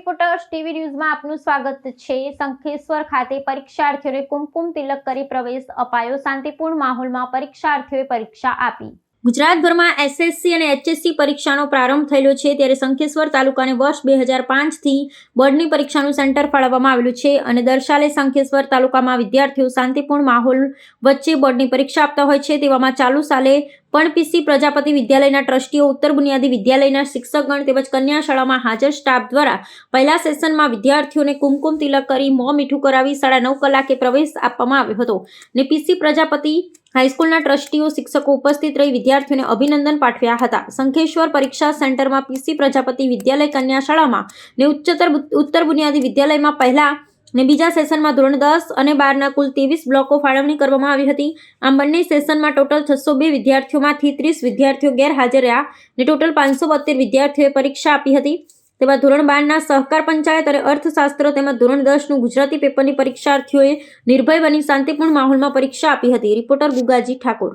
Reporters TV ન્યૂઝમાં આપનું સ્વાગત છે। શંખેશ્વર ખાતે પરીક્ષાર્થીઓને કુમકુમ તિલક કરી પ્રવેશ અપાયો। શાંતિપૂર્ણ માહોલમાં પરીક્ષાર્થીઓએ પરીક્ષા આપી। ગુજરાતભરમાં એસએસસી અને એચએસસી પરીક્ષાનો પ્રારંભ થયેલો છે, ત્યારે શંખેશ્વર તાલુકાને વર્ષ 2005 થી બોર્ડની પરીક્ષાનું સેન્ટર ફાળવવામાં આવેલું છે અને દર સાલે શંખેશ્વર તાલુકામાં વિદ્યાર્થીઓ શાંતિપૂર્ણ માહોલ વચ્ચે બોર્ડની પરીક્ષા આપતા હોય છે। તેવામાં ચાલુ સાલે પણ પીસી પ્રજાપતિ વિદ્યાલયના ટ્રસ્ટીઓ, ઉત્તર બુનિયાદી વિદ્યાલયના શિક્ષકગણ તેમજ કન્યા શાળામાં હાજર સ્ટાફ દ્વારા પહેલા સેશનમાં વિદ્યાર્થીઓને કુમકુમ તિલક કરી મોં મીઠું કરાવી 9:30 કલાકે પ્રવેશ આપવામાં આવ્યો હતો ને પીસી પ્રજાપતિ હાઈસ્કૂલના ટ્રસ્ટીઓ, શિક્ષકો ઉપસ્થિત રહી વિદ્યાર્થીઓને અભિનંદન પાઠવ્યા હતા। શંખેશ્વર પરીક્ષા સેન્ટરમાં પીસી પ્રજાપતિ વિદ્યાલય કન્યા શાળામાં ને ઉત્તર બુનિયાદી વિદ્યાલયમાં પહેલા ને બીજા સેશનમાં ધોરણ 10 અને 12ના કુલ 23 બ્લોકો ફાળવણી કરવામાં આવી હતી। આમ બંને સેશનમાં ટોટલ 602 વિદ્યાર્થીઓમાંથી 30 વિદ્યાર્થીઓ ગેરહાજર રહ્યા ને ટોટલ 572 વિદ્યાર્થીઓએ પરીક્ષા આપી હતી। તેમાં ધોરણ 12ના સહકાર પંચાયત અને અર્થશાસ્ત્ર તેમજ ધોરણ 10નું ગુજરાતી પેપરની પરીક્ષાર્થીઓએ નિર્ભય બની શાંતિપૂર્ણ માહોલમાં પરીક્ષા આપી હતી। રિપોર્ટર ગુગાજી ઠાકોર।